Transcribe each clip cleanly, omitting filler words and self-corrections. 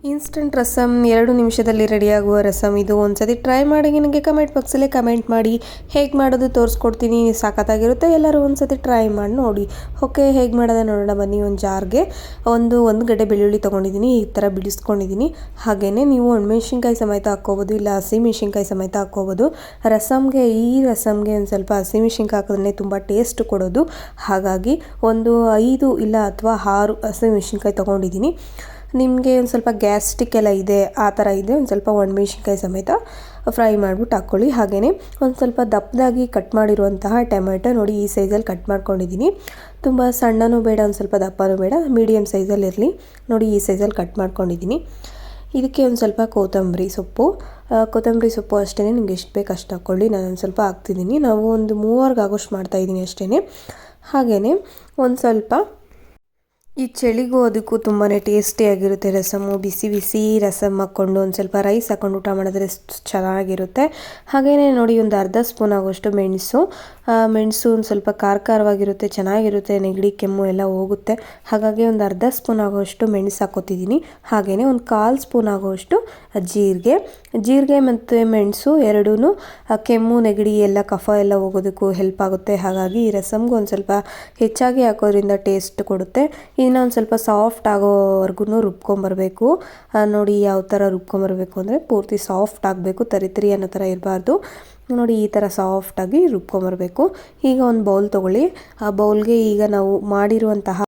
Instant rasam 2 ನಿಮಿಷದಲ್ಲಿ ರೆಡಿಯಾಗುವ ರಸಮ್ ಇದು. ಒಂದ್ಸತಿ ಟ್ರೈ ಮಾಡಿ ನನಗೆ ಕಮೆಂಟ್ ಬಾಕ್ಸಲ್ಲಿ ಕಮೆಂಟ್ ಮಾಡಿ. ಹೇಗೆ ಮಾಡೋದು ತೋರಿಸ್ಕೊಡ್ತೀನಿ, ಸಖತ್ತಾಗಿರುತ್ತೆ. ಎಲ್ಲರೂ ಒಂದ್ಸತಿ ಟ್ರೈ ಮಾಡಿ ನೋಡಿ. ಓಕೆ, ಹೇಗೆ ಮಾಡೋದ ನೋಡೋಣ ಬನ್ನಿ. ಒಂದು ಜಾರ್ಗೆ ಒಂದು ಗಡ್ಡೆ ಬೆಳ್ಳುಳ್ಳಿ ತೊಗೊಂಡಿದ್ದೀನಿ, ಈ ಥರ ಬಿಡಿಸ್ಕೊಂಡಿದ್ದೀನಿ. ಹಾಗೆಯೇ ನೀವು ಒಣಮೆಣ್ಸಿನ್ಕಾಯಿ ಸಮೇತ ಹಾಕ್ಕೋಬೋದು, ಇಲ್ಲ ಹಸಿಮೆಣ್ಸಿನ್ಕಾಯಿ ಸಮೇತ ಹಾಕ್ಕೋಬೋದು. ಈ ರಸಮ್ಗೆ ಒಂದು ಸ್ವಲ್ಪ ಹಸಿಮೆಣ್ಸಿನ್ಕಾಯಿ ಹಾಕಿದ್ರೆ ತುಂಬ ಟೇಸ್ಟ್ ಕೊಡೋದು. ಹಾಗಾಗಿ ಒಂದು 5 ಇಲ್ಲ ಅಥವಾ 6 ಹಸಿಮೆಣ್ಸಿನ್ಕಾಯಿ ತೊಗೊಂಡಿದ್ದೀನಿ. ನಿಮಗೆ ಒಂದು ಸ್ವಲ್ಪ ಗ್ಯಾಸ್ಟ್ರಿಕ್ ಎಲ್ಲ ಇದೆ, ಆ ಥರ ಇದೆ, ಒಂದು ಸ್ವಲ್ಪ ಒಣಮೆಣ್ಸಿನ್ಕಾಯಿ ಸಮೇತ ಫ್ರೈ ಮಾಡಿಬಿಟ್ಟು ಹಾಕ್ಕೊಳ್ಳಿ. ಹಾಗೆಯೇ ಒಂದು ಸ್ವಲ್ಪ ದಪ್ಪದಾಗಿ ಕಟ್ ಮಾಡಿರುವಂತಹ ಟೊಮೆಟೊ ನೋಡಿ, ಈ ಸೈಜಲ್ಲಿ ಕಟ್ ಮಾಡ್ಕೊಂಡಿದ್ದೀನಿ. ತುಂಬ ಸಣ್ಣನೂ ಬೇಡ, ಒಂದು ಸ್ವಲ್ಪ ದಪ್ಪನೂ ಬೇಡ, ಮೀಡಿಯಮ್ ಸೈಜಲ್ಲಿರಲಿ. ನೋಡಿ, ಈ ಸೈಜಲ್ಲಿ ಕಟ್ ಮಾಡ್ಕೊಂಡಿದ್ದೀನಿ. ಇದಕ್ಕೆ ಒಂದು ಸ್ವಲ್ಪ ಕೊತ್ತಂಬರಿ ಸೊಪ್ಪು ಅಷ್ಟೇ, ನಿಮ್ಗೆ ಎಷ್ಟು ಬೇಕು ಅಷ್ಟು ಹಾಕ್ಕೊಳ್ಳಿ. ನಾನು ಒಂದು ಸ್ವಲ್ಪ ಹಾಕ್ತಿದ್ದೀನಿ. ನಾವು ಒಂದು 3 ಆಗೋಷ್ಟು ಮಾಡ್ತಾಯಿದ್ದೀನಿ ಅಷ್ಟೇ. ಹಾಗೆಯೇ ಒಂದು ಸ್ವಲ್ಪ ಈ ಚಳಿಗೂ ಅದಕ್ಕೂ ತುಂಬಾ ಟೇಸ್ಟಿಯಾಗಿರುತ್ತೆ ರಸಮ್ಮು. ಬಿಸಿ ಬಿಸಿ ರಸಮ್ ಹಾಕ್ಕೊಂಡು ಒಂದು ಸ್ವಲ್ಪ ರೈಸ್ ಹಾಕ್ಕೊಂಡು ಊಟ ಮಾಡಿದ್ರೆ ಚೆನ್ನಾಗಿರುತ್ತೆ. ಹಾಗೆಯೇ ನೋಡಿ, ಒಂದು ಅರ್ಧ ಸ್ಪೂನ್ ಆಗೋಷ್ಟು ಮೆಣಸು ಒಂದು ಸ್ವಲ್ಪ ಖಾರವಾಗಿರುತ್ತೆ, ಚೆನ್ನಾಗಿರುತ್ತೆ. ನೆಗಡಿ ಕೆಮ್ಮು ಎಲ್ಲ ಹೋಗುತ್ತೆ. ಹಾಗಾಗಿ ಒಂದು ಅರ್ಧ ಸ್ಪೂನ್ ಆಗೋಷ್ಟು ಮೆಣಸು ಹಾಕ್ಕೋತಿದ್ದೀನಿ. ಹಾಗೆಯೇ ಒಂದು 1/4 ಸ್ಪೂನ್ ಆಗೋಷ್ಟು ಜೀರಿಗೆ ಮತ್ತು ಮೆಣಸು ಎರಡೂ ಕೆಮ್ಮು ನೆಗಡಿ ಎಲ್ಲ ಕಫ ಎಲ್ಲ ಹೋಗೋದಕ್ಕೂ ಹೆಲ್ಪ್ ಆಗುತ್ತೆ. ಹಾಗಾಗಿ ಈ ರಸಮ್ಗೆ ಒಂದು ಸ್ವಲ್ಪ ಹೆಚ್ಚಾಗಿ ಹಾಕೋದ್ರಿಂದ ಟೇಸ್ಟ್ ಕೊಡುತ್ತೆ. ಇದನ್ನ ಒಂದು ಸ್ವಲ್ಪ ಸಾಫ್ಟ್ ಆಗೋವರೆಗೂ ರುಬ್ಕೊಂಬರಬೇಕು. ನೋಡಿ, ಯಾವ ಥರ ರುಬ್ಕೊಂಬರಬೇಕು ಅಂದರೆ ಪೂರ್ತಿ ಸಾಫ್ಟ್ ಆಗಬೇಕು, ತರಿ ಅನ್ನೋ ಥರ ಇರಬಾರ್ದು. ನೋಡಿ, ಈ ಥರ ಸಾಫ್ಟಾಗಿ ರುಬ್ಕೊಂಬರಬೇಕು. ಈಗ ಒಂದು ಬೌಲ್ ತೊಗೊಳ್ಳಿ. ಆ ಬೌಲ್ಗೆ ಈಗ ನಾವು ಮಾಡಿರುವಂತಹ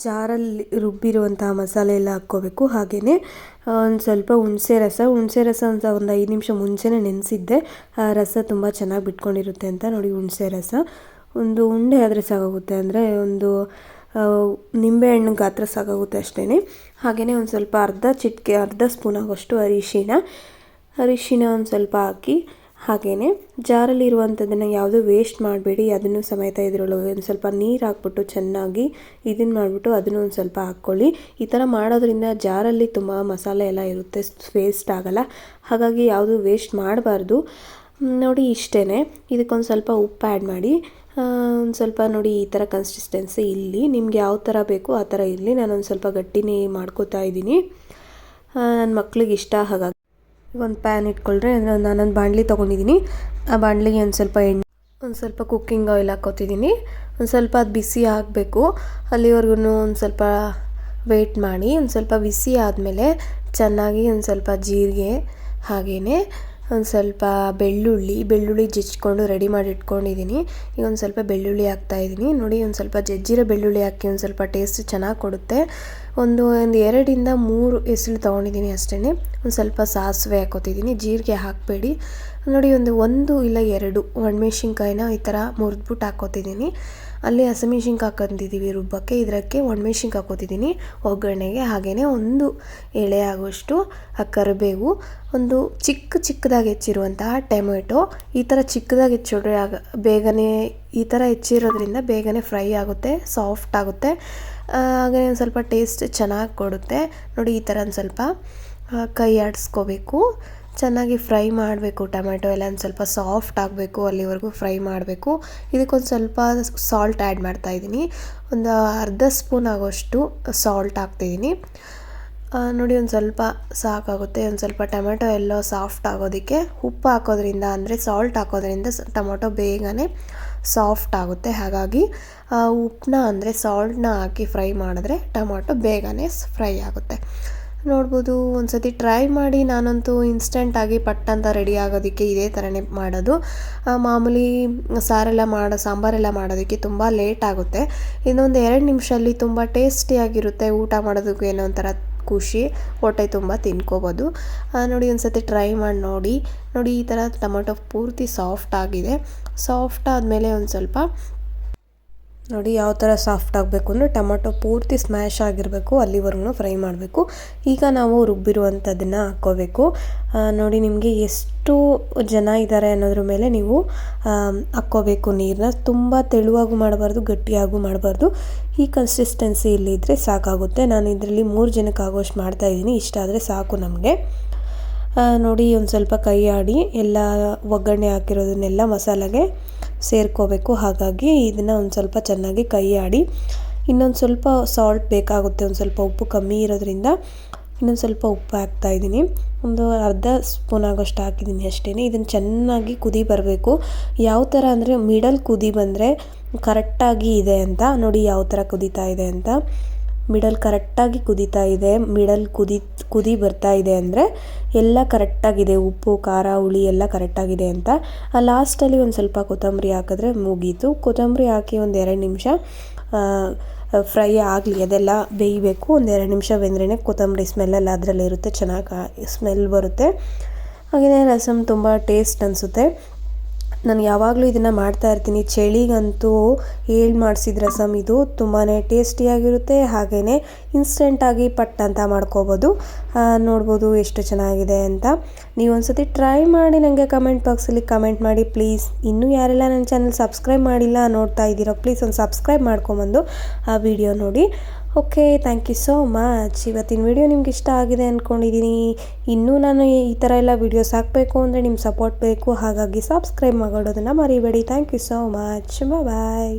ಜಾರಲ್ಲಿ ರುಬ್ಬಿರುವಂತಹ ಮಸಾಲೆ ಎಲ್ಲ ಹಾಕ್ಕೋಬೇಕು. ಹಾಗೆಯೇ ಒಂದು ಸ್ವಲ್ಪ ಹುಣಸೆ ರಸ ಅಂತ ಒಂದು 5 ನಿಮಿಷ ಮುಂಚೆನೇ ನೆನೆಸಿದ್ದೆ. ರಸ ತುಂಬ ಚೆನ್ನಾಗಿ ಬಿಟ್ಕೊಂಡಿರುತ್ತೆ ಅಂತ. ನೋಡಿ, ಹುಣಸೆ ರಸ ಒಂದು ಉಂಡೆ ಆದರೆ ಸಾಕಾಗುತ್ತೆ, ಅಂದರೆ ಒಂದು ನಿಂಬೆಹಣ್ಣು ಗಾತ್ರ ಸಾಕಾಗುತ್ತೆ ಅಷ್ಟೇ. ಹಾಗೆಯೇ ಒಂದು ಸ್ವಲ್ಪ ಅರ್ಧ ಸ್ಪೂನ್ ಆಗೋಷ್ಟು ಅರಿಶಿನ ಒಂದು ಸ್ವಲ್ಪ ಹಾಕಿ, ಹಾಗೆಯೇ ಜಾರಲ್ಲಿರುವಂಥದ್ದನ್ನು ಯಾವುದೂ ವೇಸ್ಟ್ ಮಾಡಬೇಡಿ. ಅದನ್ನು ಸಮೇತ ಇದರೊಳಗೆ ಒಂದು ಸ್ವಲ್ಪ ನೀರು ಹಾಕ್ಬಿಟ್ಟು ಚೆನ್ನಾಗಿ ಇದನ್ನು ಮಾಡಿಬಿಟ್ಟು ಅದನ್ನು ಒಂದು ಸ್ವಲ್ಪ ಹಾಕ್ಕೊಳ್ಳಿ. ಈ ಥರ ಮಾಡೋದ್ರಿಂದ ಜಾರಲ್ಲಿ ತುಂಬ ಮಸಾಲೆ ಎಲ್ಲ ಇರುತ್ತೆ, ವೇಸ್ಟ್ ಆಗೋಲ್ಲ. ಹಾಗಾಗಿ ಯಾವುದೂ ವೇಸ್ಟ್ ಮಾಡಬಾರ್ದು. ನೋಡಿ, ಇಷ್ಟೇ. ಇದಕ್ಕೊಂದು ಸ್ವಲ್ಪ ಉಪ್ಪು ಆ್ಯಡ್ ಮಾಡಿ. ಒಂದು ಸ್ವಲ್ಪ ನೋಡಿ, ಈ ಥರ ಕನ್ಸಿಸ್ಟೆನ್ಸಿ ಇಲ್ಲಿ ನಿಮ್ಗೆ ಯಾವ ಥರ ಬೇಕು ಆ ಥರ ಇರಲಿ. ನಾನೊಂದು ಸ್ವಲ್ಪ ಗಟ್ಟಿನೇ ಮಾಡ್ಕೋತಾ ಇದ್ದೀನಿ, ನನ್ನ ಮಕ್ಳಿಗೆ ಇಷ್ಟ. ಹಾಗಾಗಿ ಒಂದು ಪ್ಯಾನ್ ಇಟ್ಕೊಳ್ರೆ, ನಾನೊಂದು ಬಾಣಲಿ ತೊಗೊಂಡಿದ್ದೀನಿ. ಆ ಬಾಣಲಿಗೆ ಒಂದು ಸ್ವಲ್ಪ ಎಣ್ಣೆ, ಒಂದು ಸ್ವಲ್ಪ ಕುಕ್ಕಿಂಗ್ ಆಯಿಲ್ ಹಾಕ್ಕೋತಿದ್ದೀನಿ. ಒಂದು ಸ್ವಲ್ಪ ಅದು ಬಿಸಿ ಆಗಬೇಕು, ಅಲ್ಲಿವರೆಗೂ ಒಂದು ಸ್ವಲ್ಪ ವೆಯ್ಟ್ ಮಾಡಿ. ಒಂದು ಸ್ವಲ್ಪ ಬಿಸಿ ಆದಮೇಲೆ ಚೆನ್ನಾಗಿ ಒಂದು ಸ್ವಲ್ಪ ಜೀರಿಗೆ, ಹಾಗೆಯೇ ಒಂದು ಸ್ವಲ್ಪ ಬೆಳ್ಳುಳ್ಳಿ ಜಜ್ಜಿಕೊಂಡು ರೆಡಿ ಮಾಡಿ ಇಟ್ಕೊಂಡಿದ್ದೀನಿ. ಈಗ ಒಂದು ಸ್ವಲ್ಪ ಬೆಳ್ಳುಳ್ಳಿ ಹಾಕ್ತಾಯಿದ್ದೀನಿ. ನೋಡಿ, ಒಂದು ಸ್ವಲ್ಪ ಜಜ್ಜಿರೋ ಬೆಳ್ಳುಳ್ಳಿ ಹಾಕಿ ಒಂದು ಸ್ವಲ್ಪ ಟೇಸ್ಟ್ ಚೆನ್ನಾಗಿ ಕೊಡುತ್ತೆ. ಒಂದು 2 ಇಂದ 3 ಎಸಳು ತೊಗೊಂಡಿದ್ದೀನಿ ಅಷ್ಟೇ. ಒಂದು ಸ್ವಲ್ಪ ಸಾಸಿವೆ ಹಾಕ್ಕೋತಿದ್ದೀನಿ, ಜೀರಿಗೆ ಹಾಕಬೇಡಿ. ನೋಡಿ, ಒಂದು ಇಲ್ಲ 2 ಒಣಮೆಣ್ಸಿನ್ಕಾಯಿನ ಈ ಥರ ಮುರಿದ್ಬಿಟ್ಟು ಹಾಕ್ಕೋತಿದ್ದೀನಿ. ಅಲ್ಲಿ ಹಸಿಮೆಣ್ಸಿನ್ಕಾಯಿ ಹಾಕೊಂಡಿದ್ದೀವಿ ರುಬ್ಬಕ್ಕೆ, ಇದಕ್ಕೆ ಒಣಮೆಣ್ಸಿನ್ಕಾಯಿ ಹಾಕ್ಕೋತಿದ್ದೀನಿ ಒಗ್ಗರಣೆಗೆ. ಹಾಗೆಯೇ ಒಂದು ಎಳೆ ಆಗೋಷ್ಟು ಕರಿಬೇವು, ಒಂದು ಚಿಕ್ಕದಾಗಿ ಹೆಚ್ಚಿರುವಂತಹ ಟೊಮೆಟೊ. ಈ ಥರ ಚಿಕ್ಕದಾಗಿ ಹೆಚ್ಚಿದ್ರೆ ಬೇಗನೆ, ಈ ಥರ ಹೆಚ್ಚಿರೋದ್ರಿಂದ ಬೇಗನೆ ಫ್ರೈ ಆಗುತ್ತೆ, ಸಾಫ್ಟ್ ಆಗುತ್ತೆ. ಹಾಗೆ ಒಂದು ಸ್ವಲ್ಪ ಟೇಸ್ಟ್ ಚೆನ್ನಾಗಿ ಕೊಡುತ್ತೆ. ನೋಡಿ, ಈ ಥರ ಒಂದು ಸ್ವಲ್ಪ ಕೈ ಆಡಿಸ್ಕೋಬೇಕು, ಚೆನ್ನಾಗಿ ಫ್ರೈ ಮಾಡಬೇಕು. ಟೊಮೆಟೊ ಎಲ್ಲ ಒಂದು ಸ್ವಲ್ಪ ಸಾಫ್ಟ್ ಆಗಬೇಕು, ಅಲ್ಲಿವರೆಗೂ ಫ್ರೈ ಮಾಡಬೇಕು. ಇದಕ್ಕೊಂದು ಸ್ವಲ್ಪ ಸಾಲ್ಟ್ ಆ್ಯಡ್ ಮಾಡ್ತಾಯಿದ್ದೀನಿ. ಒಂದು ಅರ್ಧ ಸ್ಪೂನ್ ಆಗೋಷ್ಟು ಸಾಲ್ಟ್ ಹಾಕ್ತಿದ್ದೀನಿ. ನೋಡಿ, ಒಂದು ಸ್ವಲ್ಪ ಸಾಕಾಗುತ್ತೆ. ಒಂದು ಸ್ವಲ್ಪ ಟೊಮೆಟೊ ಎಲ್ಲ ಸಾಫ್ಟ್ ಆಗೋದಕ್ಕೆ ಉಪ್ಪು ಹಾಕೋದ್ರಿಂದ, ಅಂದರೆ ಸಾಲ್ಟ್ ಹಾಕೋದ್ರಿಂದ ಟೊಮೆಟೊ ಬೇಗನೆ ಸಾಫ್ಟ್ ಆಗುತ್ತೆ. ಹಾಗಾಗಿ ಉಪ್ಪನ್ನ ಅಂದರೆ ಸಾಲ್ಟನ್ನ ಹಾಕಿ ಫ್ರೈ ಮಾಡಿದ್ರೆ ಟೊಮೆಟೊ ಬೇಗನೆ ಫ್ರೈ ಆಗುತ್ತೆ. ನೋಡ್ಬೋದು, ಒಂದು ಸತಿ ಟ್ರೈ ಮಾಡಿ. ನಾನಂತೂ ಇನ್ಸ್ಟೆಂಟಾಗಿ ಪಟ್ಟಂತ ರೆಡಿ ಆಗೋದಕ್ಕೆ ಇದೇ ಥರನೇ ಮಾಡೋದು. ಮಾಮೂಲಿ ಸಾಂಬಾರೆಲ್ಲ ಮಾಡೋದಕ್ಕೆ ತುಂಬ ಲೇಟ್ ಆಗುತ್ತೆ. ಇನ್ನೊಂದು 2 ನಿಮಿಷದಲ್ಲಿ ತುಂಬ ಟೇಸ್ಟಿಯಾಗಿರುತ್ತೆ. ಊಟ ಮಾಡೋದಕ್ಕೂ ಏನೋ ಒಂಥರ ಖುಷಿ, ಹೊಟ್ಟೆ ತುಂಬ ತಿನ್ಕೋಬೋದು. ನೋಡಿ, ಒಂದು ಸತಿ ಟ್ರೈ ಮಾಡಿ ನೋಡಿ. ಈ ಥರ ಟೊಮೆಟೊ ಪೂರ್ತಿ ಸಾಫ್ಟ್ ಆಗಿದೆ. ಸಾಫ್ಟ್ ಆದಮೇಲೆ ಒಂದು ಸ್ವಲ್ಪ ನೋಡಿ, ಯಾವ ಥರ ಸಾಫ್ಟ್ ಆಗಬೇಕು ಅಂದರೆ ಟೊಮೆಟೊ ಪೂರ್ತಿ ಸ್ಮ್ಯಾಶ್ ಆಗಿರಬೇಕು, ಅಲ್ಲಿವರೆಗೂ ಫ್ರೈ ಮಾಡಬೇಕು. ಈಗ ನಾವು ರುಬ್ಬಿರುವಂಥದ್ದನ್ನು ಹಾಕ್ಕೋಬೇಕು. ನೋಡಿ, ನಿಮಗೆ ಎಷ್ಟು ಜನ ಇದ್ದಾರೆ ಅನ್ನೋದ್ರ ಮೇಲೆ ನೀವು ಹಾಕ್ಕೋಬೇಕು ನೀರನ್ನ. ತುಂಬ ತೆಳುವಾಗೂ ಮಾಡಬಾರ್ದು, ಗಟ್ಟಿಯಾಗೂ ಮಾಡಬಾರ್ದು. ಈ ಕನ್ಸಿಸ್ಟೆನ್ಸಿ ಇಲ್ಲಿದ್ದರೆ ಸಾಕಾಗುತ್ತೆ. ನಾನು ಇದರಲ್ಲಿ 3 ಜನಕ್ಕೆ ಆಗೋಷ್ಟು ಮಾಡ್ತಾಯಿದ್ದೀನಿ. ಇಷ್ಟ ಆದರೆ ಸಾಕು ನಮಗೆ. ನೋಡಿ, ಒಂದು ಸ್ವಲ್ಪ ಕೈ ಆಡಿ ಎಲ್ಲ ಒಗ್ಗರಣೆ ಹಾಕಿರೋದನ್ನೆಲ್ಲ ಮಸಾಲೆಗೆ ಸೇರ್ಕೋಬೇಕು. ಹಾಗಾಗಿ ಇದನ್ನು ಒಂದು ಸ್ವಲ್ಪ ಚೆನ್ನಾಗಿ ಕೈ ಆಡಿ. ಇನ್ನೊಂದು ಸ್ವಲ್ಪ ಸಾಲ್ಟ್ ಬೇಕಾಗುತ್ತೆ, ಒಂದು ಸ್ವಲ್ಪ ಉಪ್ಪು ಕಮ್ಮಿ ಇರೋದ್ರಿಂದ ಇನ್ನೊಂದು ಸ್ವಲ್ಪ ಉಪ್ಪು ಹಾಕ್ತಾಯಿದ್ದೀನಿ, ಒಂದು ಅರ್ಧ ಸ್ಪೂನ್ ಆಗೋಷ್ಟು ಹಾಕಿದ್ದೀನಿ ಅಷ್ಟೇ. ಇದನ್ನು ಚೆನ್ನಾಗಿ ಕುದಿ ಬರಬೇಕು. ಯಾವ ಥರ ಅಂದರೆ ಮಿಡಲ್ ಕುದಿ ಬಂದರೆ ಕರೆಕ್ಟಾಗಿ ಇದೆ ಅಂತ ನೋಡಿ, ಯಾವ ಥರ ಕುದೀತಾ ಇದೆ ಅಂತ. ಮಿಡಲ್ ಕರೆಕ್ಟಾಗಿ ಕುದೀತಾ ಇದೆ, ಮಿಡಲ್ ಕುದಿ ಬರ್ತಾ ಇದೆ ಅಂದರೆ ಎಲ್ಲ ಕರೆಕ್ಟಾಗಿದೆ, ಉಪ್ಪು ಖಾರ ಹುಳಿ ಎಲ್ಲ ಕರೆಕ್ಟಾಗಿದೆ ಅಂತ. ಲಾಸ್ಟಲ್ಲಿ ಒಂದು ಸ್ವಲ್ಪ ಕೊತ್ತಂಬರಿ ಹಾಕಿದ್ರೆ ಮುಗೀತು. ಕೊತ್ತಂಬರಿ ಹಾಕಿ ಒಂದು 2 ನಿಮಿಷ ಫ್ರೈ ಆಗಲಿ, ಅದೆಲ್ಲ ಬೇಯಬೇಕು. ಒಂದು 2 ನಿಮಿಷ ಬೆಂದ್ರೇ ಕೊತ್ತಂಬರಿ ಸ್ಮೆಲ್ಲೆಲ್ಲ ಅದರಲ್ಲೇ ಇರುತ್ತೆ, ಚೆನ್ನಾಗಿ ಸ್ಮೆಲ್ ಬರುತ್ತೆ. ಹಾಗೆಯೇ ರಸಮ್ ತುಂಬ ಟೇಸ್ಟ್ ಅನಿಸುತ್ತೆ. ನಾನು ಯಾವಾಗಲೂ ಇದನ್ನು ಮಾಡ್ತಾಯಿರ್ತೀನಿ. ಚಳಿಗಂತೂ ಮಾಡಿಸಿದ ರಸಮ್ ಇದು ತುಂಬಾ ಟೇಸ್ಟಿಯಾಗಿರುತ್ತೆ. ಹಾಗೆಯೇ ಇನ್ಸ್ಟೆಂಟಾಗಿ ಪಟ್ ಅಂತ ಮಾಡ್ಕೋಬೋದು. ನೋಡ್ಬೋದು ಎಷ್ಟು ಚೆನ್ನಾಗಿದೆ ಅಂತ. ನೀವು ಒಂದ್ಸತಿ ಟ್ರೈ ಮಾಡಿ ನನಗೆ ಕಮೆಂಟ್ ಬಾಕ್ಸಲ್ಲಿ ಕಮೆಂಟ್ ಮಾಡಿ ಪ್ಲೀಸ್. ಇನ್ನೂ ಯಾರೆಲ್ಲ ನನ್ನ ಚಾನಲ್ ಸಬ್ಸ್ಕ್ರೈಬ್ ಮಾಡಿಲ್ಲ ನೋಡ್ತಾ ಇದ್ದೀರೋ ಪ್ಲೀಸ್ ಒಂದು ಸಬ್ಸ್ಕ್ರೈಬ್ ಮಾಡ್ಕೊಂಬಂದು ಆ ವಿಡಿಯೋ ನೋಡಿ. Okay, thank you so much. ಇವತ್ತಿನ ವಿಡಿಯೋ ನಿಮ್ಗೆ ಇಷ್ಟ ಆಗಿದೆ ಅಂದ್ಕೊಂಡಿದ್ದೀನಿ. ಇನ್ನೂ ನಾನು ಈ ಥರ ಎಲ್ಲ ವೀಡಿಯೋಸ್ ಹಾಕಬೇಕು ಅಂದರೆ ನಿಮ್ಮ ಸಪೋರ್ಟ್ ಬೇಕು. ಹಾಗಾಗಿ ಸಬ್ಸ್ಕ್ರೈಬ್ ಮಾಡೋದನ್ನು ಮರಿಬೇಡಿ. Thank you so much. Bye.